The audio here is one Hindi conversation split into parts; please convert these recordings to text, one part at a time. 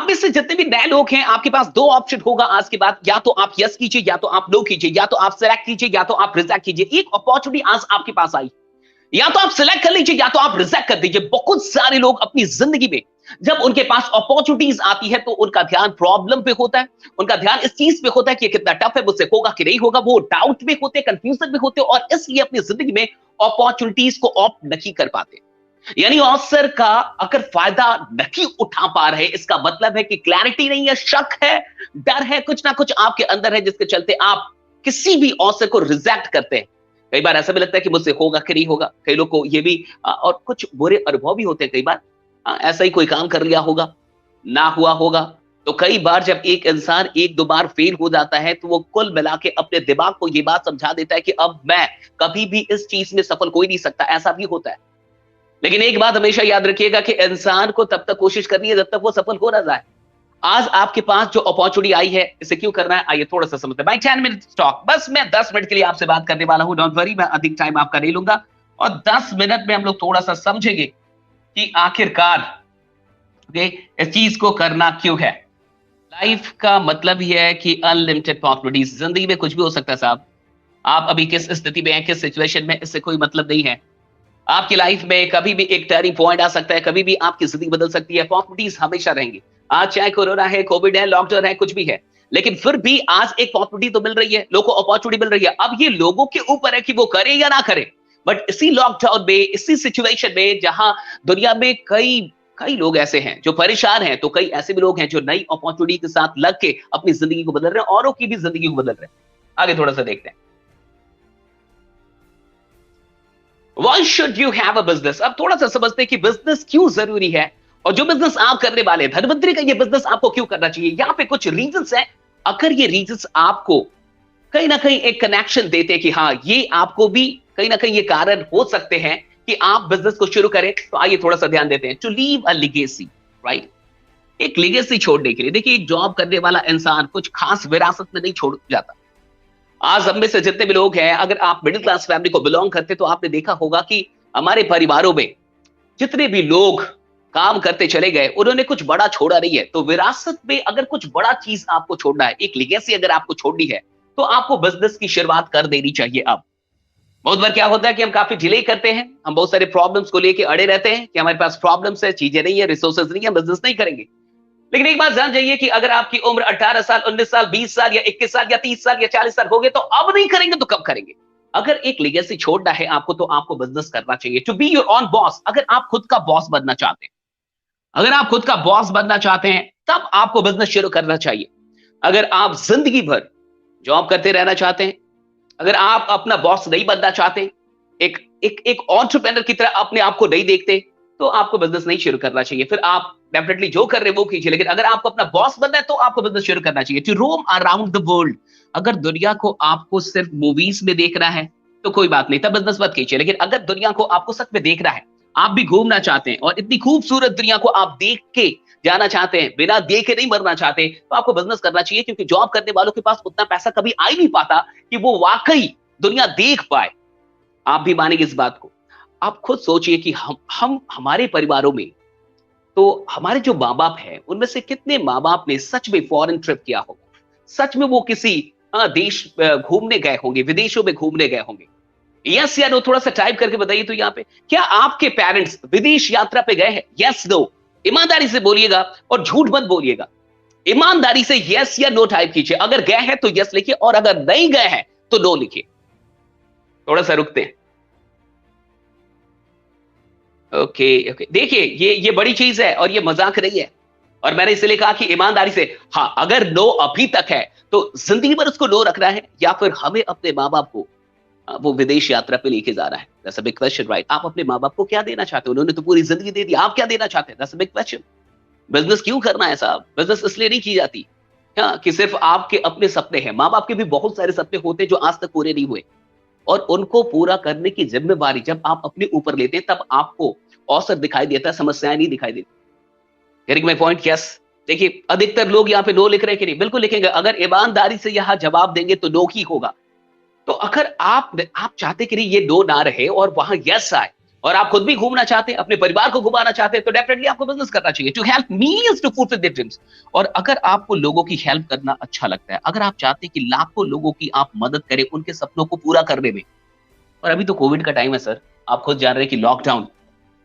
में से जितने भी नए लोग हैं, आपके पास 2 ऑप्शन होगा आज के बाद, या तो आप यस कीजिए, या तो आप नो कीजिए, या तो आप सेलेक्ट कीजिए, या तो आप रिजेक्ट कीजिए। एक अपॉर्चुनिटी आज आपके पास आई, या तो आप सिलेक्ट कर लीजिए, या तो आप रिजेक्ट कर दीजिए। बहुत सारे लोग अपनी जिंदगी में जब उनके पास अपॉर्चुनिटीज आती है तो उनका ध्यान प्रॉब्लम पे होता है, उनका ध्यान इस चीज पे होता है कि ये कितना टफ है, मुझसे होगा कि नहीं होगा। वो डाउट में होते, कंफ्यूजन में होते, और इसलिए अपनी जिंदगी में अपॉर्चुनिटीज को ऑप्ट नहीं कर पाते। यानी अवसर का अगर फायदा नहीं उठा पा रहे, इसका मतलब है कि क्लैरिटी नहीं है, शक है, डर है, कुछ ना कुछ आपके अंदर है, जिसके चलते आप किसी भी अवसर को रिजेक्ट करते हैं। कई बार ऐसा भी लगता है कि मुझसे होगा कि नहीं होगा। कई लोग को ये भी और कुछ बुरे अनुभव भी होते हैं। कई बार ऐसा ही कोई काम कर लिया होगा, ना हुआ होगा। तो कई बार जब एक इंसान 1-2 बार फेल हो जाता है, तो वो कुल मिला के अपने दिमाग को ये बात समझा देता है कि अब मैं कभी भी इस चीज में सफल हो ही नहीं सकता। ऐसा भी होता है। लेकिन एक बात हमेशा याद रखिएगा कि इंसान को तब तक कोशिश करनी है जब तक वो सफल हो ना जाए। आज आपके पास जो अपॉर्चुनिटी आई है, इसे क्यों करना है, आइए थोड़ा सा समझते हैं। भाई 10 मिनट टॉक, बस मैं 10 मिनट के लिए आपसे बात करने वाला हूं। डोंट वरी, मैं अधिक टाइम आपका नहीं लूंगा, और 10 मिनट में हम लोग थोड़ा सा समझेंगे कि आखिरकार इस चीज को करना क्यों है। लाइफ का मतलब ही है कि अनलिमिटेड पॉसिबिलिटीज। जिंदगी में कुछ भी हो सकता है साहब। आप अभी किस स्थिति में हैं, किस सिचुएशन में, इससे कोई मतलब नहीं है। आपकी लाइफ में कभी भी एक टर्निंग पॉइंट आ सकता है, कभी भी आपकी जिंदगी बदल सकती है। पॉसिबिलिटीज हमेशा रहेंगी। आज चाहे कोरोना है, कोविड है, लॉकडाउन है, कुछ भी है, लेकिन फिर भी आज एक पॉसिबिलिटी तो मिल रही है, लोगों को अपॉर्चुनिटी मिल रही है। अब ये लोगों के ऊपर है कि वो करे या ना करे। बट इसी लॉकडाउन में, इसी सिचुएशन में, जहां दुनिया में कई कई लोग ऐसे हैं जो परेशान हैं, तो कई ऐसे भी लोग हैं जो नई अपॉर्चुनिटी के साथ लग के अपनी जिंदगी को बदल रहे हैं, औरों की भी जिंदगी को बदल रहे हैं। आगे थोड़ा सा देखते हैं। Why should you have a business? अब थोड़ा सा समझते हैं कि बिजनेस क्यों जरूरी है, और जो बिजनेस आप करने वाले हैं, धनवंतरी का ये बिजनेस आपको क्यों करना चाहिए। यहाँ पे कुछ रीजंस हैं। अगर ये रीजंस आपको कहीं ना कहीं एक कनेक्शन देते हैं कि हाँ, ये आपको भी कहीं ना कहीं ये कारण हो सकते हैं कि आप बिजनेस को शुरू करें, तो आइए थोड़ा सा ध्यान देते हैं। To leave a legacy, right. एक लेगेसी छोड़ने के लिए, देखिए, एक जॉब करने वाला इंसान कुछ खास विरासत में नहीं छोड़ जाता। आज हम में से जितने भी लोग हैं, अगर आप मिडिल क्लास फैमिली को बिलोंग करते, तो आपने देखा होगा कि हमारे परिवारों में जितने भी लोग काम करते चले गए, उन्होंने कुछ बड़ा छोड़ा नहीं है। तो विरासत में अगर कुछ बड़ा चीज आपको छोड़ना है, एक लेगेसी अगर आपको छोड़नी है, तो आपको बिजनेस की शुरुआत कर देनी चाहिए। अब बहुत बार क्या होता है कि हम काफी डिले करते हैं, हम बहुत सारे प्रॉब्लम्स को लेके अड़े रहते हैं कि हमारे पास प्रॉब्लम्स है, चीजें नहीं है, रिसोर्सेज नहीं है, बिजनेस नहीं करेंगे। लेकिन एक बात जान जाइए कि अगर आपकी उम्र 18 साल, 19 साल, 20 साल, या 21 साल, या 30 साल, या 40 साल हो गए, तो अब नहीं करेंगे तो कब करेंगे। अगर एक लेगेसी छोड़ना है आपको, तो आपको बिजनेस करना चाहिए। To be your own boss, अगर आप खुद का बॉस बनना चाहते हैं, अगर आप खुद का बॉस बनना चाहते हैं, तब आपको बिजनेस शुरू करना चाहिए। अगर आप जिंदगी भर जॉब करते रहना चाहते हैं, अगर आप अपना बॉस नहीं बनना चाहते, एक एक एक एंटरप्रेन्योर की तरह अपने आप को नहीं देखते, तो आपको बिजनेस नहीं शुरू करना चाहिए। फिर आप डेफिनेटली जो कर रहे हैं वो कीजिए, लेकिन अगर आपको अपना बॉस बनना है, तो आपको बिजनेस शुरू करना चाहिए। To roam around the world, अगर दुनिया को आपको सिर्फ मूवीज में देखना है, तो कोई बात नहीं, तब बिजनेस मत कीजिए। लेकिन अगर दुनिया को आपको सच में देखना है, आप भी घूमना चाहते हैं, और इतनी खूबसूरत दुनिया को आप देख के जाना चाहते हैं, बिना देखे नहीं मरना चाहते, तो आपको बिजनेस करना चाहिए। क्योंकि जॉब करने वालों के पास उतना पैसा कभी आ ही नहीं पाता कि वो वाकई दुनिया देख पाए। आप भी मानेंगे इस बात को। आप खुद सोचिए कि हम हमारे परिवारों में, तो हमारे जो माँ बाप हैं, उनमें से कितने माँ बाप ने सच में फॉरेन ट्रिप किया होगा, सच में वो किसी देश घूमने गए होंगे, विदेशों में घूमने गए होंगे। यस या नो, थोड़ा सा टाइप करके बताइए तो यहाँ पे, क्या आपके पेरेंट्स विदेश यात्रा पे गए हैं? यस नो, ईमानदारी से बोलिएगा और झूठ मत बोलिएगा। ईमानदारी से यस या नो टाइप कीजिए। अगर गए हैं तो यस लिखिए, और अगर नहीं गए हैं तो नो लिखिए। थोड़ा सा रुकते हैं। ओके ओके, देखिए, ये बड़ी चीज है और ये मजाक नहीं है। और मैंने इसलिए कहा कि ईमानदारी से, हाँ, अगर नो अभी तक है, तो जिंदगी भर उसको नो रखना है, या फिर हमें अपने माँ बाप को वो विदेश यात्रा पे लेके जा रहा है। That's a big question, right. आप अपने माँ बाप को क्या देना चाहते हो? उन्होंने तो पूरी जिंदगी दे दी, आप क्या देना चाहते हैं? That's a big question. Business क्यों करना है साहब? बिजनेस इसलिए नहीं की जाती हाँ कि सिर्फ आपके अपने सपने हैं। माँ बाप के भी बहुत सारे सपने होते हैं जो आज तक पूरे नहीं हुए, और उनको पूरा करने की जिम्मेवारी जब आप अपने ऊपर लेते हैं, तब आपको अवसर दिखाई देता है, समस्याएं नहीं दिखाई देती। Getting my point? यस। देखिए, अधिकतर लोग यहाँ पे नो लिख रहे हैं कि नहीं? बिल्कुल लिखेंगे। अगर ईमानदारी से यहाँ जवाब देंगे तो नो ही होगा। तो अगर आप चाहते कि नहीं ये नो ना रहे और वहां यस आए, और आप खुद भी घूमना चाहते हैं, अपने परिवार को घुमाना चाहते हैं, तो डेफिनेटली आपको बिजनेस करना चाहिए to help millions to fulfil their dreams. और अगर आपको लोगों की हेल्प करना अच्छा लगता है, अगर आप चाहते हैं कि लाखों लोगों की आप मदद करें उनके सपनों को पूरा करने में, और अभी तो कोविड का टाइम है सर, आप खुद जान रहे हैं कि लॉकडाउन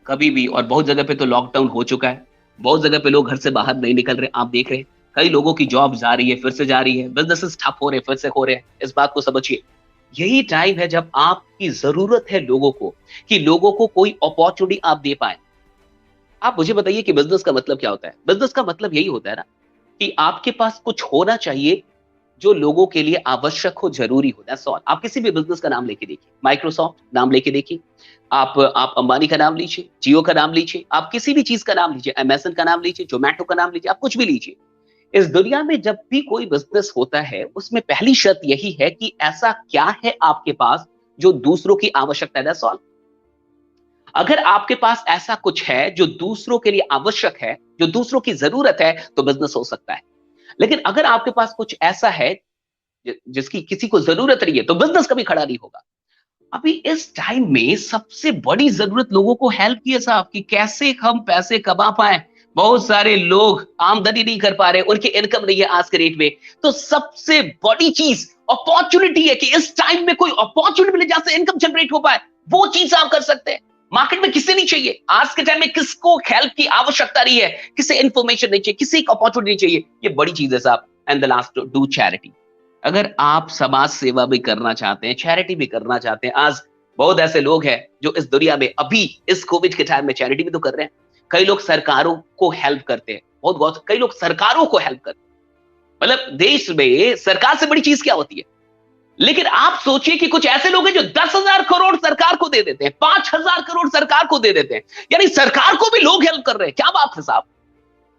कभी भी, और बहुत जगह पे तो लॉकडाउन हो चुका है, बहुत जगह पे लोग घर से बाहर नहीं निकल रहे, आप देख रहे हैं कई लोगों की जॉब जा रही है, फिर से जा रही है, बिजनेसेस ठप हो रहे हैं, फिर से हो रहे हैं, इस बात को समझिए। यही टाइम है जब आपकी जरूरत है लोगों को, कि लोगों को कोई अपॉर्चुनिटी आप दे पाए। आप मुझे बताइए कि बिजनेस का मतलब क्या होता है? बिजनेस का मतलब यही होता है ना, कि आपके पास कुछ होना चाहिए जो लोगों के लिए आवश्यक हो, जरूरी हो, दैट्स ऑल। आप किसी भी बिजनेस का नाम लेके देखिए, माइक्रोसॉफ्ट नाम लेके देखिए, आप अंबानी का नाम लीजिए, जियो का नाम लीजिए, आप किसी भी चीज का नाम लीजिए, अमेज़न का नाम लीजिए, जोमैटो का नाम लीजिए, आप कुछ भी लीजिए। इस दुनिया में जब भी कोई बिजनेस होता है, उसमें पहली शर्त यही है कि ऐसा क्या है आपके पास जो दूसरों की आवश्यकता है, दैट्स ऑल। अगर आपके पास ऐसा कुछ है जो दूसरों के लिए आवश्यक है, जो दूसरों की जरूरत है, तो बिजनेस हो सकता है। लेकिन अगर आपके पास कुछ ऐसा है जिसकी किसी को जरूरत नहीं है, तो बिजनेस कभी खड़ा नहीं होगा। अभी इस टाइम में सबसे बड़ी जरूरत लोगों को हेल्प की है साहब, कि कैसे हम पैसे कमा पाए। बहुत सारे लोग आमदनी नहीं कर पा रहे, उनकी इनकम नहीं है आज के रेट में। तो सबसे बड़ी चीज अपॉर्चुनिटी है, कि इस टाइम में कोई अपॉर्चुनिटी मिले जहां से इनकम जनरेट हो पाए, वो चीज आप कर सकते हैं। मार्केट में किसे नहीं चाहिए आज के टाइम में, किसको हेल्प की आवश्यकता नहीं है, किसे इंफॉर्मेशन नहीं चाहिए, किसी को अपॉर्चुनिटी नहीं चाहिए, ये बड़ी चीज है साहब। And the last, do charity. अगर आप समाज सेवा भी करना चाहते हैं, चैरिटी भी करना चाहते हैं, आज बहुत ऐसे लोग हैं जो इस दुनिया में अभी इस कोविड के टाइम में चैरिटी भी तो कर रहे हैं। कई लोग सरकारों को हेल्प करते हैं, बहुत कई लोग सरकारों को हेल्प करते हैं। मतलब देश में सरकार से बड़ी चीज क्या होती है? लेकिन आप सोचिए कि कुछ ऐसे लोग हैं जो 10,000 करोड़ सरकार को दे देते हैं, 5,000 करोड़ सरकार को दे देते हैं, यानी सरकार को भी लोग हेल्प कर रहे हैं। क्या बात है साहब,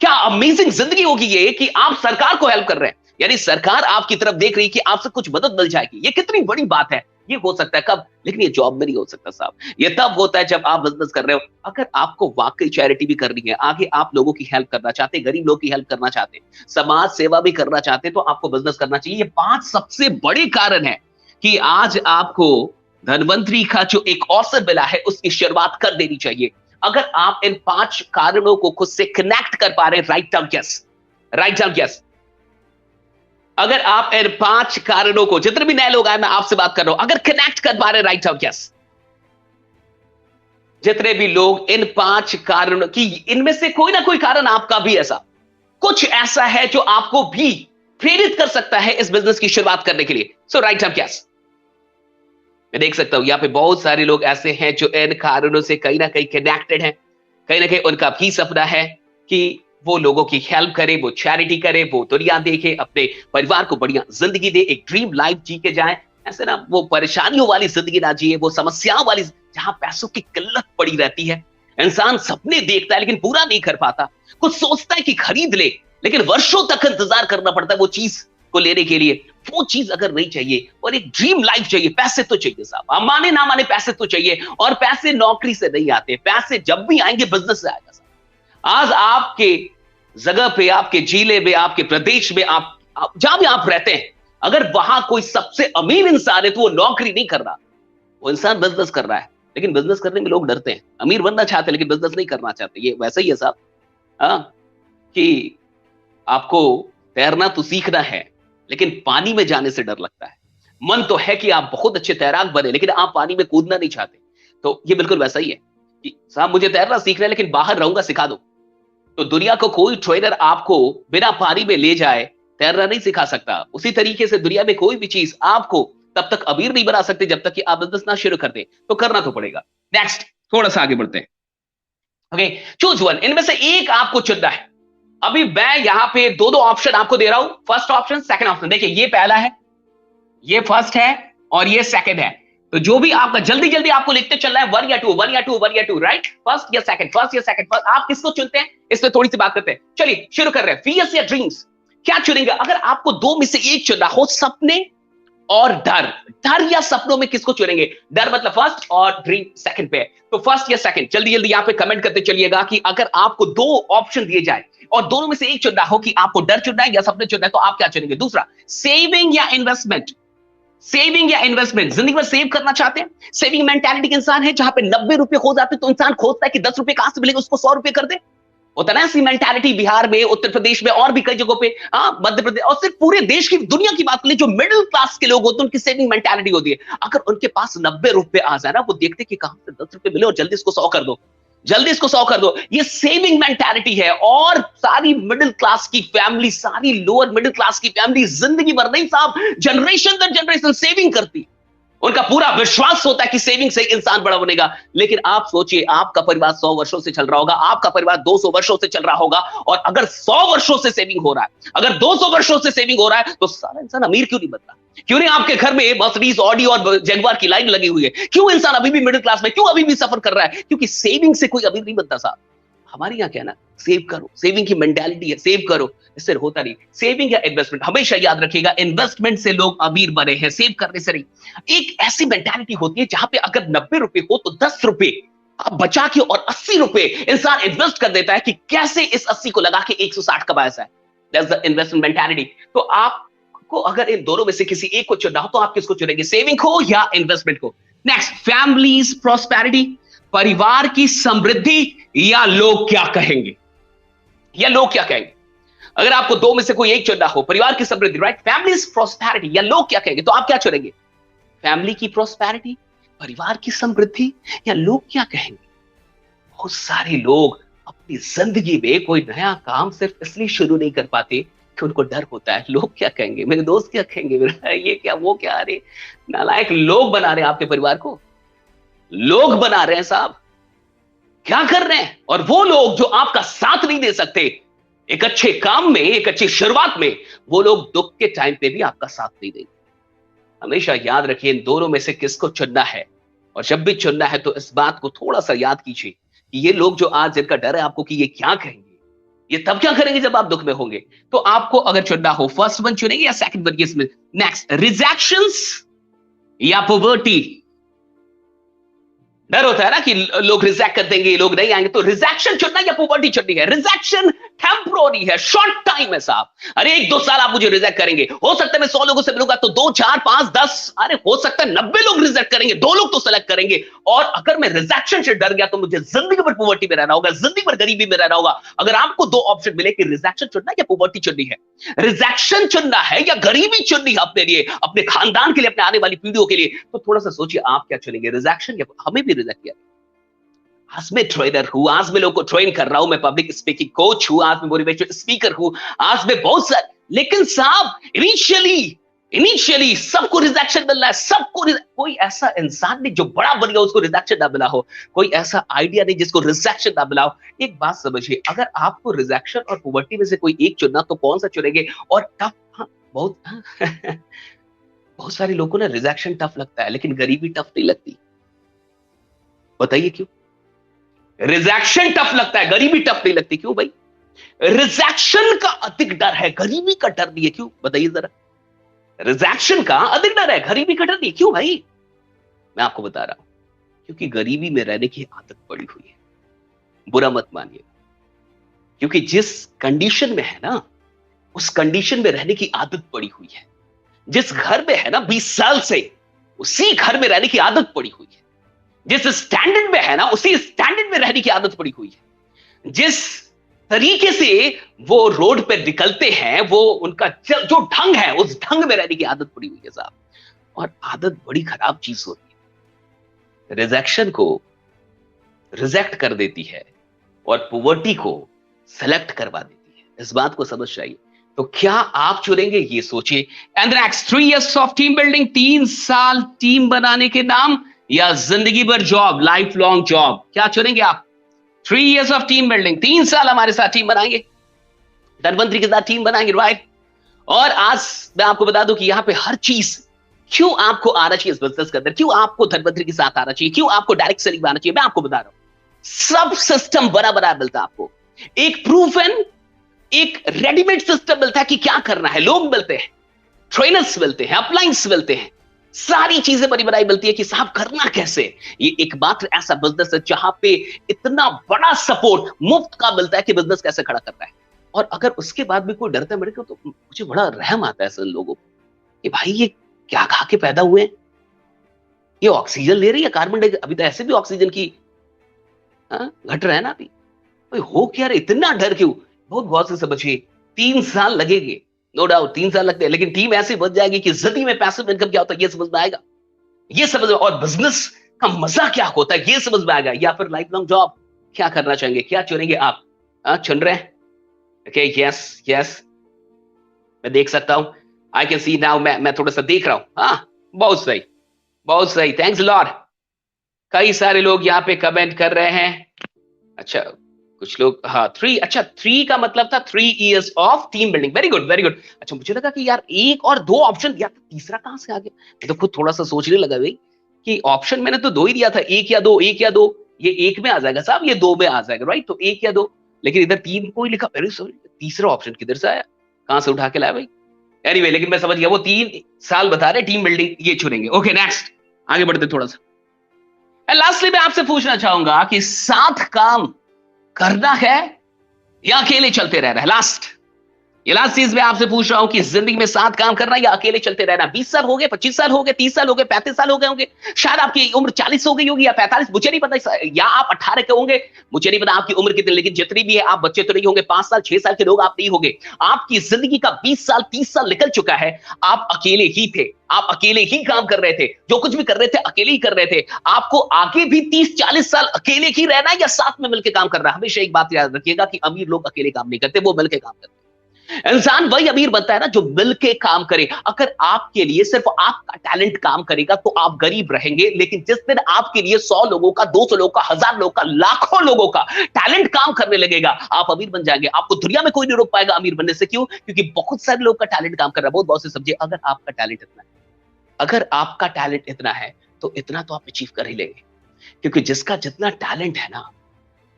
क्या अमेजिंग जिंदगी होगी ये, कि आप सरकार को हेल्प कर रहे हैं, यानी सरकार आपकी तरफ देख रही है कि आपसे कुछ मदद मिल जाएगी। ये कितनी बड़ी बात है। ये हो सकता है कब? लेकिन ये जॉब में नहीं हो सकता साहब, ये तब होता है जब आप बिजनेस कर रहे हो। अगर आपको वाकई चैरिटी भी करनी है, आगे आप लोगों की हेल्प करना चाहते हैं, गरीब लोगों की हेल्प करना चाहते हैं, समाज सेवा भी करना चाहते हैं, तो आपको बिजनेस करना चाहिए। ये 5 सबसे बड़े कारण है कि आज आपको धनवंतरी का जो एक अवसर मिला है, उसकी शुरुआत कर देनी चाहिए। अगर आप इन 5 कारणों को खुद से कनेक्ट कर पा रहे हैं, write down yes, write down yes. अगर आप इन 5 कारणों को, जितने भी नए लोग आए, मैं आपसे बात कर रहा हूं, अगर कनेक्ट कर पा रहे, राइट डाउन यस। जितने भी लोग इन 5 कारणों की, इनमें से कोई ना कोई कारण आपका भी ऐसा कुछ ऐसा है जो आपको भी प्रेरित कर सकता है इस बिजनेस की शुरुआत करने के लिए। सो राइट डाउन यस। मैं देख सकता हूं यहाँ पे बहुत सारे लोग ऐसे हैं जो इन कारणों से कहीं ना कहीं कनेक्टेड हैं। कहीं ना कहीं उनका भी सपना है कि वो लोगों की हेल्प करे, वो चैरिटी करे, वो दुनिया देखे, अपने परिवार को बढ़िया जिंदगी दे, एक ड्रीम लाइफ जी के जाए। ऐसे ना वो परेशानियों वाली जिंदगी ना जिए, वो समस्याओं वाली, जहां पैसों की किल्लत पड़ी रहती है। इंसान सपने देखता है लेकिन पूरा नहीं कर पाता, कुछ सोचता है कि खरीद ले, लेकिन वर्षों तक इंतजार करना पड़ता है वो चीज को लेने के लिए। वो चीज अगर नहीं चाहिए और एक ड्रीम लाइफ चाहिए, पैसे तो चाहिए साहब, हम माने ना माने पैसे तो चाहिए। और पैसे नौकरी से नहीं आते, पैसे जब भी आएंगे बिजनेस से आएगा साहब। आज आपके जगह पे, आपके जिले में, आपके प्रदेश में, आप जहां भी आप रहते हैं, अगर वहां कोई सबसे अमीर इंसान है तो वो नौकरी नहीं कर रहा, वो इंसान बिजनेस कर रहा है। लेकिन बिजनेस करने में लोग डरते हैं, अमीर बनना चाहते हैं लेकिन बिजनेस नहीं करना चाहते। ये वैसा ही है साहब, हाँ, कि आपको तैरना तो सीखना है, लेकिन पानी में जाने से डर लगता है। मन तो है कि आप बहुत अच्छे तैराक बने, लेकिन आप पानी में कूदना नहीं चाहते। तो ये बिल्कुल वैसा ही है कि साहब मुझे तैरना सीखना है, लेकिन बाहर रहूंगा, सिखा दो। तो दुनिया को कोई ट्रेनर आपको बिना पानी में ले जाए तैरना नहीं सिखा सकता। उसी तरीके से दुनिया में कोई भी चीज आपको तब तक अमीर नहीं बना सकती जब तक कि आप बिजनेस ना शुरू कर दें। तो करना तो पड़ेगा। नेक्स्ट, थोड़ा सा आगे बढ़ते हैं। ओके, चूज वन, इनमें से एक आपको चुनना है। अभी मैं यहां पे दो दो ऑप्शन आपको दे रहा हूं, फर्स्ट ऑप्शन, सेकंड ऑप्शन। देखिए ये पहला है, ये फर्स्ट है, और ये सेकंड है। तो जो भी आपका, जल्दी जल्दी आपको लिखते चलना है, 1 या 2, 1 या 2, 1 या 2, राइट? फर्स्ट या सेकंड, फर्स्ट या सेकंड, फर्स्ट। आप किसको चुनते हैं, इस पे थोड़ी सी बात करते हैं। चलिए शुरू कर रहे हैं। फियर्स या ड्रीम्स, क्या चुनेंगे? अगर आपको दो में से एक चुनना हो, सपने और डर, डर या सपनों में किसको चुनेंगे? डर मतलब फर्स्ट और ड्रीम सेकंड पे। तो फर्स्ट या सेकंड, जल्दी जल्दी यहां पे कमेंट करते चलिएगा कि अगर आपको दो ऑप्शन दिए जाए और दोनों में से एक चुनना हो कि आपको डर चुनना है या सपने चुनना है, तो आप क्या चुनेंगे? दूसरा, सेविंग या इन्वेस्टमेंट, सेविंग या इन्वेस्टमेंट, जिंदगी भर सेव करना चाहते हैं? सेविंग मेंटालिटी के इंसान है, जहां पे 90 रुपए हो जाते तो इंसान खोजता है कि 10 रुपए कहां से मिलेगा, उसको 100 रुपए कर दे। होता है ना ऐसी मेंटालिटी बिहार में, उत्तर प्रदेश में और भी कई जगहों पे, मध्य प्रदेश, और सिर्फ पूरे देश की, दुनिया की बात करें, जो मिडिल क्लास के लोग होते हैं उनकी सेविंग मेंटालिटी होती है, अगर उनके पास 90 रुपए आ जाए ना, वो देखते कि कहां से 10 रुपए मिले और जल्दी इसको 100 कर दो, जल्दी इसको 100 कर दो। ये सेविंग मेंटालिटी है। और सारी मिडिल क्लास की फैमिली, सारी लोअर मिडिल क्लास की फैमिली जिंदगी भर नहीं साहब, जनरेशन दर जनरेशन सेविंग करती। उनका पूरा विश्वास होता है कि सेविंग से इंसान बड़ा बनेगा। लेकिन आप सोचिए, आपका परिवार 100 वर्षों से चल रहा होगा, आपका परिवार 200 वर्षों से चल रहा होगा, और अगर 100 वर्षों से सेविंग हो रहा है, अगर 200 वर्षों से सेविंग हो रहा है, तो सारा इंसान अमीर क्यों नहीं बनता? क्यों नहीं आपके घर में मर्सिडीज, ऑडी और जगुआर की लाइन लगी हुई है? क्यों इंसान अभी भी मिडिल क्लास में, क्यों अभी भी सफर कर रहा है? क्योंकि सेविंग से कोई अमीर नहीं बनता साहब। हमारे यहाँ क्या है ना, सेव करो, सेविंग की मेंटालिटी है, सेव करो, इससे होता नहीं। सेविंग या इन्वेस्टमेंट, हमेशा याद रखिएगा, इन्वेस्टमेंट से लोग अमीर बने हैं, सेव करने से नहीं। एक ऐसी मेंटालिटी होती है जहां पे अगर 90 रुपए हो तो 10 रुपए आप बचा के और 80 रुपए इंसान इन्वेस्ट कर देता है कि कैसे इस 80 को लगा के 160 कमाया जाए। That's the investment mentality. तो आपको अगर इन दोनों में से किसी एक को चुनना हो तो आप किसको चुनेंगे, सेविंग को या इन्वेस्टमेंट को? नेक्स्ट, फैमिलीज प्रॉस्पेरिटी, परिवार की समृद्धि या लोग क्या कहेंगे, या लोग क्या कहेंगे? अगर आपको दो में से कोई एक चुनना हो, परिवार की समृद्धि, राइट, फैमिलीज प्रॉस्पेरिटी या लोग क्या कहेंगे, तो आप क्या चुनेंगे? फैमिली की प्रॉस्पेरिटी, परिवार की समृद्धि, या लोग क्या कहेंगे? बहुत सारे लोग अपनी जिंदगी में कोई नया काम सिर्फ इसलिए शुरू नहीं कर पाते कि उनको डर होता है, लोग क्या कहेंगे, मेरे दोस्त क्या कहेंगे, मेरा ये क्या वो क्या। अरे नालायक, लोग बना रहे हैं आपके परिवार को, लोग बना रहे हैं साहब, क्या कर रहे हैं? और वो लोग जो आपका साथ नहीं दे सकते एक अच्छे काम में, एक अच्छी शुरुआत में, वो लोग दुख के टाइम पे भी आपका साथ नहीं देंगे। हमेशा याद रखिए, इन दोनों में से किसको चुनना है, और जब भी चुनना है तो इस बात को थोड़ा सा याद कीजिए कि ये लोग जो आज जिनका डर है आपको कि ये क्या कहेंगे, ये तब क्या करेंगे जब आप दुख में होंगे। तो आपको अगर चुनना हो, फर्स्ट वन चुनेंगे या सेकंड वन? इसमें नेक्स्ट, रिजेक्शंस या पॉवर्टी। डर होता है ना कि लोग रिजेक्ट कर देंगे, लोग नहीं आएंगे, तो रिजेक्शन चुनना या पॉवर्टी चुननी है? रिजेक्शन टेम्पोररी है, शॉर्ट टाइम है साहब। अरे 1-2 साल आप मुझे रिजेक्ट करेंगे, हो सकता है मैं 100 लोगों से मिलूंगा तो 2, 4, 5, 10, अरे हो सकता है 90 लोग रिजेक्ट करेंगे, 2 लोग तो सेलेक्ट करेंगे। और अगर मैं रिजेक्शन से डर गया तो मुझे जिंदगी भर पॉवर्टी में रहना होगा, जिंदगी भर गरीबी में रहना होगा। अगर आपको 2 ऑप्शन मिले कि रिजेक्शन चुनना या पॉवर्टी चुननी है, रिजेक्शन चुनना है या गरीबी चुननी है अपने लिए, अपने खानदान के लिए, अपने आने वाली पीढ़ियों के लिए, तो थोड़ा सा सोचिए आप क्या चुनेंगे, रिजेक्शन या? हमें भी रिजेक्ट किया, आज मैं ट्रेनर हूं, आज मैं लोगों को ट्रेन कर रहा हूं, मैं पब्लिक स्पीकिंग कोच हूं, आज मैं मोटिवेशनल स्पीकर हूं, आज मैं बहुत सारे, लेकिन साहब इनिशियली सबको रिजेक्शन मिल रहा है, सबको। कोई ऐसा इंसान नहीं जो बड़ा बन गया उसको रिजेक्शन ना मिला हो, कोई ऐसा आइडिया नहीं जिसको रिजेक्शन ना मिला हो। एक बात समझिए, अगर आपको रिजेक्शन और पॉवर्टी में से कोई एक चुनना तो कौन सा चुनेंगे? और टफ, बहुत बहुत सारे लोगों को ना रिजेक्शन टफ लगता है, लेकिन गरीबी टफ नहीं लगती। बताइए क्यों? रिजेक्शन टफ लगता है, गरीबी टफ नहीं लगती, क्यों भाई? रिजेक्शन का अधिक डर है, गरीबी का डर नहीं है, क्यों बताइए जरा? रिजेक्शन का अधिक डर है, गरीबी का डर नहीं, क्यों भाई? मैं आपको बता रहा हूं, क्योंकि गरीबी में रहने की आदत पड़ी हुई है। बुरा मत मानिए, क्योंकि जिस कंडीशन में है ना, उस कंडीशन में रहने की आदत पड़ी हुई है। जिस घर में है ना 20 साल से, उसी घर में रहने की आदत पड़ी हुई है। जिस स्टैंडर्ड में है ना, उसी स्टैंडर्ड में रहने की आदत पड़ी हुई है। जिस तरीके से वो रोड पे निकलते हैं, वो उनका जो ढंग है, उस ढंग में रहने की आदत पड़ी हुई है साहब। और आदत बड़ी खराब चीज होती है, रिजेक्शन को रिजेक्ट कर देती है और पॉवर्टी को सेलेक्ट करवा देती है। इस बात को समझ जाइए। तो क्या आप चुनेंगे, ये सोचिए। And next, 3 years of team building, 3 साल टीम बनाने के नाम, या जिंदगी भर जॉब, लाइफ लॉन्ग जॉब, क्या चुनेंगे आप? 3 years ऑफ टीम बिल्डिंग, 3 साल हमारे साथ टीम बनाएंगे, धनवंतरी के साथ टीम बनाएंगे, राइट? और आज मैं आपको बता दूं कि यहां पे हर चीज, क्यों आपको आना चाहिए इस बिजनेस के अंदर, क्यों आपको धनवंतरी के साथ आना चाहिए, क्यों आपको डायरेक्ट सेलिंग आना चाहिए, मैं आपको बता रहा हूं। सब सिस्टम बड़ा बड़ा मिलता है आपको, एक प्रूफन, एक रेडीमेड सिस्टम मिलता है कि क्या करना है। लोग मिलते हैं, ट्रेनर्स मिलते हैं, अपलाइंस मिलते हैं, सारी चीजें बड़ी बनाई मिलती है कि साहब करना कैसे। ये एकमात्र ऐसा बिजनेस है जहां पे इतना बड़ा सपोर्ट मुफ्त का मिलता है कि बिजनेस कैसे खड़ा करना है। और अगर उसके बाद भी कोई डरता है मेरे को, तो मुझे बड़ा रहम आता है ऐसे लोगों को कि भाई ये क्या खा के पैदा हुए हैं? ये ऑक्सीजन ले रही है, कार्बन डाइऑक्साइड, अभी तो ऐसे भी ऑक्सीजन की घट रहा है ना अभी। भाई हो क्या रहा है, इतना डर क्यों? बहुत गौर से समझिए, 3 साल लगेंगे, नो डाउट 3 साल लगते हैं, लेकिन टीम ऐसी बच जाएगी कि जिंदगी में पैसिव इनकम क्या होता है ये समझ में आएगा, ये समझ में, और बिजनेस का मजा क्या होता है ये समझ में आएगा। या फिर लाइफ लॉन्ग जॉब क्या करना चाहेंगे, क्या चुनेंगे आप? चुन रहे हैं? ओके, यस यस, मैं देख सकता हूं, आई कैन सी नाउ, मैं थोड़ा सा देख रहा हूं। हाँ, बहुत सही, बहुत सही, थैंक्स लॉर्ड। कई सारे लोग यहाँ पे कमेंट कर रहे हैं। अच्छा, कुछ लोग, हाँ 3, अच्छा 3 का मतलब था 3 years of team building, very good very good. अच्छा, मुझे लगा कि यार एक और दो ऑप्शन दिया था, तीसरा कहां से आ गया? मैं तो खुद थोड़ा सा सोचने लगा भाई कि ऑप्शन मैंने तो 2 ही दिया था, एक या दो, एक या दो, ये एक में आ जाएगा साहब, ये दो में आ जाएगा, राइट? तो एक या दो, लेकिन इधर 3 को ही लिखा, अरे सॉरी, तीसरा ऑप्शन किधर से आया, कहां से उठा के लाया भाई? एनीवे, लेकिन मैं समझ गया, वो 3 साल बता रहे टीम बिल्डिंग, ये चुनेंगे। ओके, नेक्स्ट, आगे बढ़ते थोड़ा सा। लास्टली मैं आपसे पूछना चाहूंगा कि साथ काम करना है या अकेले चलते रहना है? ये लास्ट चीज मैं आपसे पूछ रहा हूं कि जिंदगी में साथ काम करना या अकेले चलते रहना। 20 साल हो गए, 25 साल हो गए, 30 साल हो गए, 35 साल हो गए होंगे, शायद आपकी उम्र 40 हो गई होगी या 45, मुझे नहीं पता, या आप 18 के होंगे, मुझे नहीं पता आपकी उम्र कितनी, लेकिन जितनी भी है आप बच्चे तो नहीं होंगे, 5 साल 6 साल के लोग आप नहीं होंगे। आपकी जिंदगी का 20 साल 30 साल निकल चुका है, आप अकेले ही थे, आप अकेले ही काम कर रहे थे, जो कुछ भी कर रहे थे अकेले ही कर रहे थे। आपको आगे भी 30-40 साल अकेले ही रहना है या साथ में मिलकर काम करना है? हमेशा एक बात याद रखिएगा कि अमीर लोग अकेले काम नहीं करते, वो मिलकर काम करते हैं। इंसान वही अमीर बनता है ना जो मिलके काम करे। अगर आपके लिए सिर्फ आपका टैलेंट काम करेगा तो आप गरीब रहेंगे, लेकिन जिस दिन आपके लिए 100 लोगों का, 200 लोगों का, 1000 लोगों का, लाखों लोगों का टैलेंट काम करने लगेगा, आप अमीर बन जाएंगे। आपको दुनिया में कोई नहीं रोक पाएगा अमीर बनने से। क्यों? क्योंकि बहुत सारे लोग का टैलेंट काम कर रहा है। बहुत से समझिए, अगर आपका टैलेंट इतना है, अगर आपका टैलेंट इतना है तो इतना तो आप अचीव कर ही लेंगे, क्योंकि जिसका जितना टैलेंट है ना,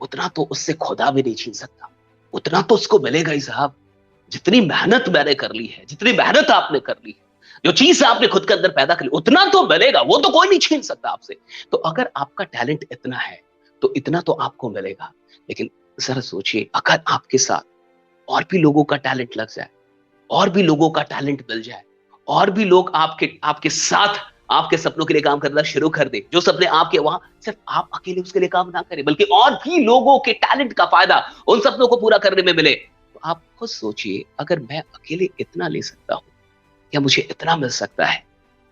उतना तो उससे खुदा भी नहीं छीन सकता, उतना तो उसको मिलेगा ही साहब। जितनी मेहनत मैंने कर ली है, जितनी मेहनत आपने कर ली है, जो चीज आपने खुद के अंदर पैदा कर ली, उतना तो मिलेगा, वो तो कोई नहीं छीन सकता आपसे। तो अगर आपका टैलेंट इतना है तो इतना तो आपको मिलेगा। लेकिन जरा सोचिए, अगर आपके साथ और भी लोगों का टैलेंट लग जाए, और भी लोगों का टैलेंट मिल जाए, और भी लोग आपके आपके साथ आपके सपनों के लिए काम करना शुरू कर दे, जो सपने आपके, वहां सिर्फ आप अकेले उसके लिए काम ना करें, बल्कि और भी लोगों के टैलेंट का फायदा उन सपनों को पूरा करने में मिले, तो आप खुद सोचिए, अगर मैं अकेले इतना ले सकता हूं या मुझे इतना मिल सकता है,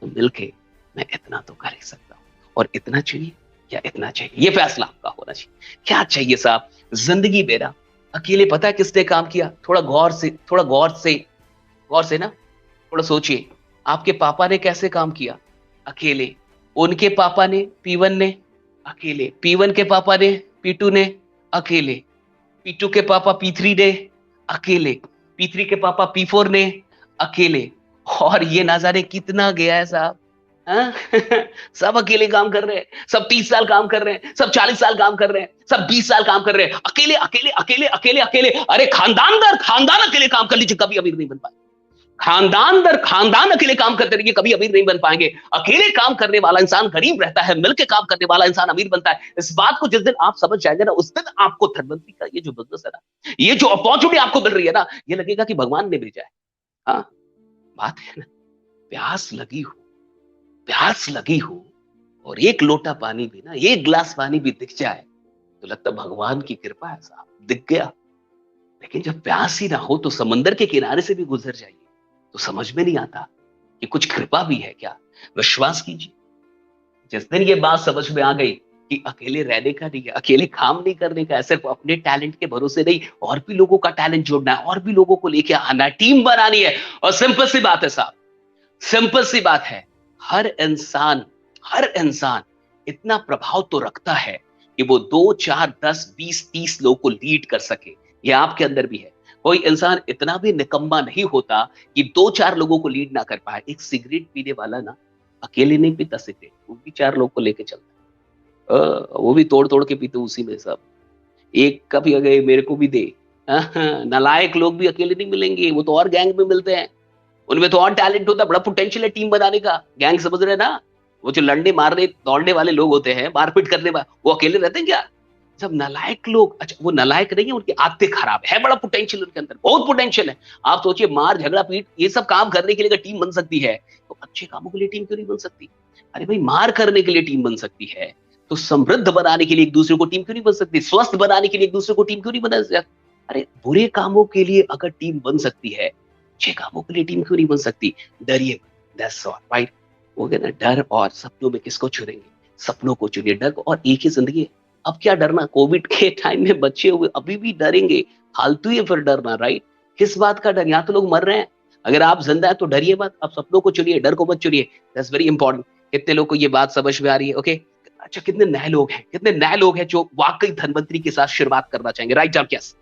तो मिलके मैं इतना तो कर ही सकता हूं। और इतना चाहिए या इतना चाहिए, ये फैसला आपका होना चाहिए। क्या चाहिए साहब जिंदगी में ना? अकेले पता है किसने काम किया? थोड़ा गौर से ना थोड़ा सोचिए, आपके पापा ने कैसे काम किया? अकेले। उनके पापा ने, P1 ने, अकेले। P1 के पापा ने, P2 ने, अकेले। P2 के पापा P3 ने, अकेले। P3 के पापा P4 ने, अकेले। और ये ना जाने कितना गया है साहब। हाँ? सब अकेले काम कर रहे हैं, सब 30 साल काम कर रहे हैं, सब 40 साल काम कर रहे हैं, सब 20 साल काम कर रहे हैं, अकेले अकेले अकेले अकेले अकेले। अरे खानदान दर खानदान अकेले काम कर लीजिए, कभी अमीर नहीं बन पाए। खानदान दर खानदान अकेले काम करते रहिए, कभी अमीर नहीं बन पाएंगे। अकेले काम करने वाला इंसान गरीब रहता है, मिलकर काम करने वाला इंसान अमीर बनता है। इस बात को जिस दिन आप समझ जाएंगे ना, उस दिन आपको धनवंतरी का ये जो बिजनेस है ना, ये जो अपॉर्चुनिटी आपको मिल रही है ना, ये लगेगा कि भगवान ने भेजा है। हाँ, बात है ना, प्यास लगी हो, प्यास लगी हो, और एक लोटा पानी भी ना, एक गिलास पानी भी दिख जाए, तो लगता है भगवान की कृपा है साहब, दिख गया। लेकिन जब प्यास ही ना हो तो समंदर के किनारे से भी गुजर जाइए, तो समझ में नहीं आता कि कुछ कृपा भी है क्या। विश्वास कीजिए, जिस दिन ये बात समझ में आ गई कि अकेले रहने का नहीं है, अकेले काम नहीं करने का है, सिर्फ अपने टैलेंट के भरोसे नहीं, और भी लोगों का टैलेंट जोड़ना है, और भी लोगों को लेके आना है, टीम बनानी है। और सिंपल सी बात है साहब, सिंपल सी बात है, हर इंसान इतना प्रभाव तो रखता है कि वो 2 4 10 20 30 लोगों को लीड कर सके। ये आपके अंदर भी है। कोई इंसान इतना भी निकम्मा नहीं होता कि 2 4 लोगों को लीड ना कर पाए। एक सिगरेट पीने वाला ना अकेले नहीं पीता सिगरेट, वो भी 4 लोग को लेके चलता है। वो भी तोड़ तोड़ के पीते उसी में सब। एक कप अगर मेरे को भी दे। नालायक लोग भी अकेले नहीं मिलेंगे, वो तो और गैंग में मिलते हैं, उनमें तो और टैलेंट होता है, बड़ा पोटेंशियल है टीम बनाने का। गैंग समझ रहे हैं ना, वो जो लड़ने मारने दौड़ने वाले लोग होते हैं, मारपीट करने वाले, वो अकेले रहते हैं क्या? जब नालायक लोग, अच्छा वो नालायक नहीं है, उनकी आदतें खराब है, बड़ा पोटेंशियल उनके अंदर, बहुत पोटेंशियल है। आप सोचिए, मार झगड़ा पीट ये सब काम करने के लिए अगर टीम बन सकती है, तो अच्छे कामों के लिए टीम क्यों नहीं बन सकती? अरे भाई, मार करने के लिए टीम बन सकती है, तो समृद्ध बनाने के लिए एक दूसरे को टीम क्यों नहीं बन सकती? स्वस्थ बनाने के लिए एक दूसरे को टीम क्यों नहीं बना सकती? अरे बुरे कामों के लिए अगर टीम बन सकती है, अच्छे कामों के लिए टीम क्यों नहीं बन सकती? डरिए, दैट्स ऑल, राइट? हो गया ना? डर और सपनों में किसको चुनेंगे? सपनों को चुनिए। डर को, और एक ही जिंदगी है, अब क्या डरना? कोविड के टाइम में बचे हुए अभी भी डरेंगे, फालतू है फिर डरना, राइट? किस बात का डर? यहाँ तो लोग मर रहे हैं, अगर आप जिंदा है तो डरिए मत, अब सपनों को चुनिए, डर को मत चुनिए। That's very important. कितने लोग को ये बात समझ में आ रही है? ओके, अच्छा, कितने नए लोग हैं, कितने नए लोग हैं जो वाकई धनवंतरी के साथ शुरुआत करना चाहेंगे? राइट और yes,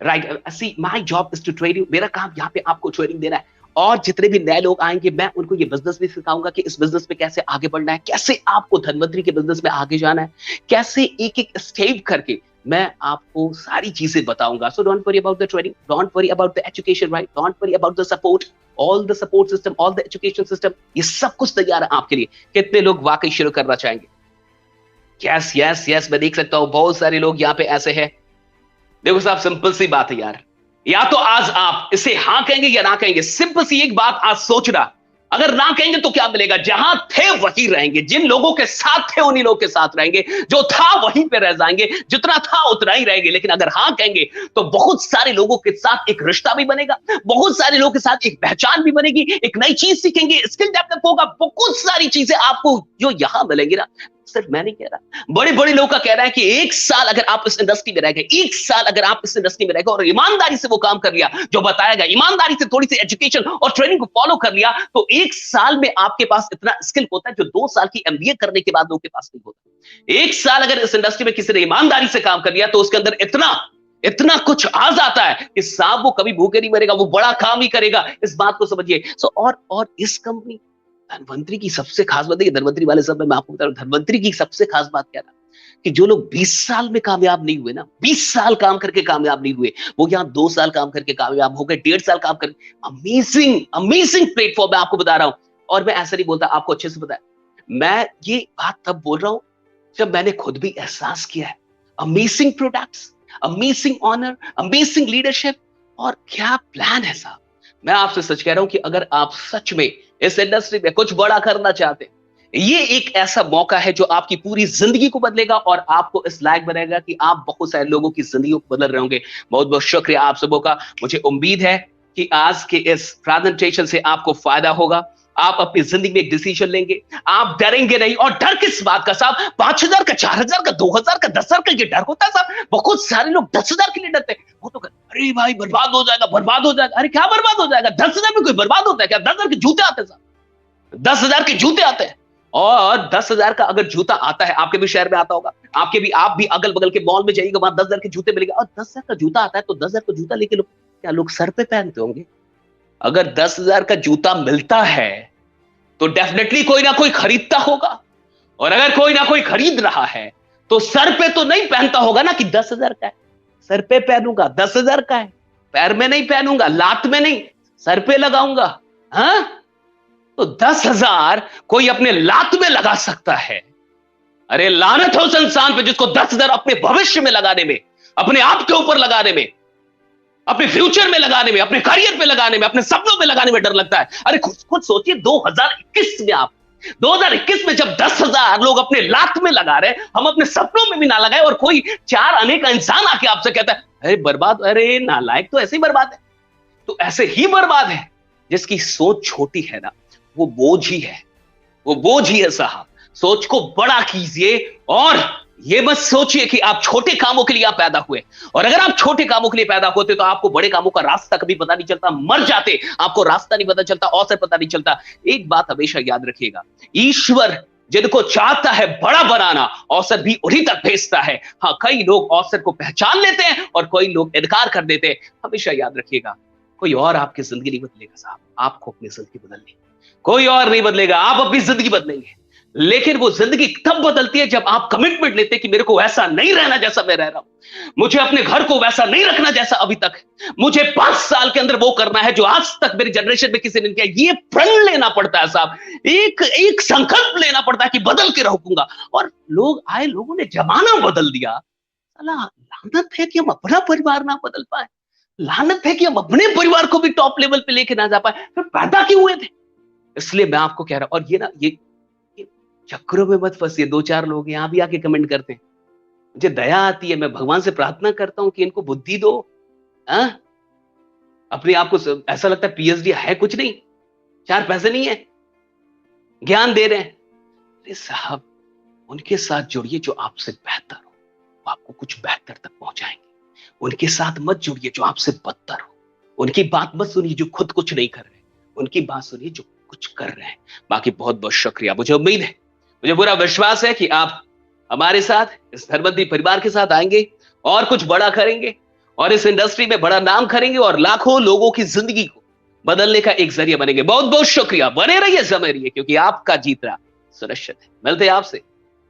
right. See, my job is to train you, मेरा काम यहाँ पे आपको ट्रेनिंग देना है। और जितने भी नए लोग आएंगे, मैं उनको ये बिजनेस भी सिखाऊंगा कि इस बिजनेस में कैसे आगे बढ़ना है, कैसे आपको धनवंतरी के बिजनेस में आगे जाना है, कैसे एक एक स्टेप करके मैं आपको सारी चीजें बताऊंगा। So don't worry about the training, don't worry about the education, right? Don't worry about the support, all the support system, all the education system, ये सब कुछ तैयार है आपके लिए। कितने लोग वाकई शुरू करना चाहेंगे? यस यस यस, मैं देख सकता हूँ बहुत सारे लोग यहाँ पे ऐसे हैं। देखो साहब, सिंपल सी बात है यार, या तो आज आप इसे हाँ कहेंगे या ना कहेंगे। सिंपल सी एक बात आज सोचना, अगर ना कहेंगे तो क्या मिलेगा? जहां थे वहीं रहेंगे, जिन लोगों के साथ थे उन्हीं लोगों के साथ रहेंगे, जो था वहीं पे रह जाएंगे, जितना था उतना ही रहेंगे। लेकिन अगर हाँ कहेंगे तो बहुत सारे लोगों के साथ एक रिश्ता भी बनेगा, बहुत सारे लोगों के साथ एक पहचान भी बनेगी, एक नई चीज सीखेंगे, स्किल डेवलप होगा, बहुत सारी चीजें आपको जो यहां मिलेंगी ना। सिर्फ मैं नहीं कह रहा, बड़े बड़े लोग का कहना है कि एक साल अगर आप इस इंडस्ट्री में रह गए, एक साल अगर आप इस इंडस्ट्री में रह गए और ईमानदारी से वो काम कर लिया जो बताया गया, ईमानदारी से थोड़ी सी एजुकेशन और ट्रेनिंग को फॉलो कर लिया, तो एक साल में आपके पास इतना स्किल होता है जो 2 साल की एमबीए करने के बाद लोगों के पास नहीं होता। एक साल अगर इस इंडस्ट्री में किसी ने ईमानदारी से काम कर लिया तो उसके अंदर इतना इतना कुछ आ जाता है कि साहब वो कभी भूखे नहीं मरेगा, वो बड़ा काम ही करेगा। इस बात को समझिए। सो और इस कंपनी धनवंतरी की सबसे खास बात है, धनवंतरी वाले सब मैं आपको बता रहा हूं, धनवंतरी की सबसे खास बात क्या था कि जो लोग 20 साल में कामयाब नहीं हुए ना, 20 साल काम करके कामयाब नहीं हुए, वो यहाँ 2 साल काम करके कामयाब हो गए, 1.5 साल काम करके। अमेजिंग अमेजिंग प्लेटफॉर्म मैं आपको बता रहा हूं। और मैं ऐसा नहीं बोलता, आपको अच्छे से पता है, मैं ये बात तब बोल रहा हूं जब मैंने खुद भी एहसास किया है। Amazing products, amazing honour, amazing leadership, और क्या प्लान है साहब। मैं आपसे सच कह रहा हूं कि अगर आप सच में इस इंडस्ट्री में कुछ बड़ा करना चाहते हैं, ये एक ऐसा मौका है जो आपकी पूरी जिंदगी को बदलेगा और आपको इस लायक बनाएगा कि आप बहुत सारे लोगों की जिंदगी को बदल रहे होंगे। बहुत बहुत शुक्रिया आप सबों का। मुझे उम्मीद है कि आज के इस प्रेजेंटेशन से आपको फायदा होगा। आप अपनी जिंदगी में एक डिसीजन लेंगे, आप डरेंगे नहीं। और डर किस बात का साहब? 5,000 का, 4,000 का, 2,000 का, 10,000 का ये डर होता है साहब। बहुत सारे लोग 10,000 के लिए डरते हैं। वो तो अरे भाई बर्बाद हो जाएगा, बर्बाद हो जाएगा। अरे क्या बर्बाद हो जाएगा? 10,000 में कोई बर्बाद होता है क्या? 10,000 के जूते आते हैं साहब, 10,000 के जूते आते हैं। और 10,000 का अगर जूता आता है, आपके भी शहर में आता होगा, आप भी अगल बगल के मॉल में जाइएगा, वहां 10,000 के जूते मिलेंगे। और 10,000 का जूता आता है तो 10,000 का जूता लेके लोग क्या लोग सर पे पहनते होंगे? अगर 10,000 का जूता मिलता है तो डेफिनेटली कोई ना कोई खरीदता होगा। और अगर कोई ना कोई खरीद रहा है तो सर पे तो नहीं पहनता होगा ना कि 10,000 का है, सर पे पहनूंगा, 10,000 का है, पैर में नहीं पहनूंगा, लात में नहीं, सर पे लगाऊंगा। हाँ, तो 10,000 कोई अपने लात में लगा सकता है। अरे लानत हो उस इंसान पे जिसको 10,000 अपने भविष्य में लगाने में, अपने आप के ऊपर लगाने में, अपने फ्यूचर में लगाने में, अपने करियर पे लगाने में, अपने सपनों में लगाने में डर लगता है। अरे खुद सोचिए, 2021 में 2021 में जब 10,000 लोग अपने लात में लगा रहे, हम अपने सपनों में भी ना लगाए, और कोई 4 आने का इंसान आके आपसे कहता है अरे बर्बाद, अरे नालायक, तो ऐसे ही बर्बाद है। तो ऐसे ही बर्बाद है जिसकी सोच छोटी है ना, वो बोझ ही है, वो बोझ ही है साहब। सोच को बड़ा कीजिए और ये मत सोचिए कि आप छोटे कामों के लिए आप पैदा हुए, और अगर आप छोटे कामों के लिए पैदा होते तो आपको बड़े कामों का रास्ता कभी पता नहीं चलता, मर जाते, आपको रास्ता नहीं पता चलता, अवसर पता नहीं चलता। एक बात हमेशा याद रखिएगा, ईश्वर जिनको चाहता है बड़ा बनाना, अवसर भी उन्हीं तक भेजता है। हाँ, कई लोग अवसर को पहचान लेते हैं और कई लोग इनकार कर देते हैं। हमेशा याद रखिएगा, कोई और आपकी जिंदगी नहीं बदलेगा साहब, आपको अपनी जिंदगी बदलनी, कोई और नहीं बदलेगा, आप अपनी जिंदगी बदलेंगे। लेकिन वो जिंदगी तब बदलती है जब आप कमिटमेंट लेते हैं कि मेरे को वैसा नहीं रहना जैसा मैं रह रहा हूं, मुझे अपने घर को वैसा नहीं रखना जैसा अभी तक, मुझे 5 साल के अंदर वो करना है जो आज तक मेरी जनरेशन में किसी ने नहीं किया। ये प्रण लेना पड़ता है साहब, एक संकल्प लेना पड़ता है कि बदल के रहूंगा। और लोगों ने जमाना बदल दिया, साला लानत है कि हम अपना परिवार ना बदल पाए, लानत है कि हम अपने परिवार को भी टॉप लेवल पे लेके ना जा पाए, फिर पैदा क्यों हुए थे? इसलिए मैं आपको कह रहा हूं, और ये ना ये चक्करों में मत फंसिए। 2-4 लोग यहाँ भी आके कमेंट करते हैं, मुझे दया आती है, मैं भगवान से प्रार्थना करता हूँ कि इनको बुद्धि दो। हाँ, अपने आप को ऐसा लगता है पीएचडी है कुछ नहीं, 4 पैसे नहीं है, ज्ञान दे रहे हैं। अरे साहब, उनके साथ जुड़िए जो आपसे बेहतर हो, वो आपको कुछ बेहतर तक पहुंचाएंगे। उनके साथ मत जुड़िए जो आपसे बदतर हो, उनकी बात मत सुनिए जो खुद कुछ नहीं कर रहे, उनकी बात सुनिए जो कुछ कर रहे हैं। बाकी बहुत बहुत शुक्रिया। मुझे उम्मीद है, मुझे पूरा विश्वास है कि आप हमारे साथ इस धनवंतरी परिवार के साथ आएंगे और कुछ बड़ा करेंगे और इस इंडस्ट्री में बड़ा नाम करेंगे और लाखों लोगों की जिंदगी को बदलने का एक जरिया बनेंगे। बहुत बहुत शुक्रिया। बने रहिए, समय रहिए, क्योंकि आपका जीतना सुनिश्चित है। मिलते हैं आपसे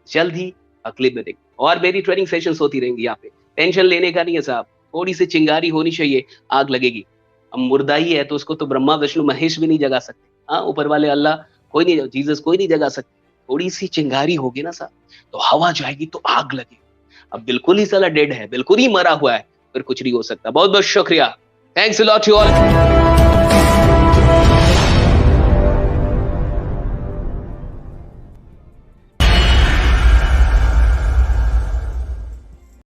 जल्द ही अगले मीटिंग, और मेरी ट्रेनिंग सेशंस होती रहेंगी यहाँ पे। टेंशन लेने का नहीं है साहब, थोड़ी सी चिंगारी होनी चाहिए, आग लगेगी। अब मुर्दा ही है तो उसको तो ब्रह्मा विष्णु महेश भी नहीं जगा सकते। हाँ, ऊपर वाले अल्लाह कोई नहीं, जीसस कोई नहीं जगा सकते। थोड़ी सी चिंगारी होगी ना साहब, तो हवा जाएगी तो आग लगेगी। अब बिल्कुल ही साला डेड है, बिल्कुल ही मरा हुआ है, फिर कुछ नहीं हो सकता। बहुत बहुत शुक्रिया। Thanks a lot to all.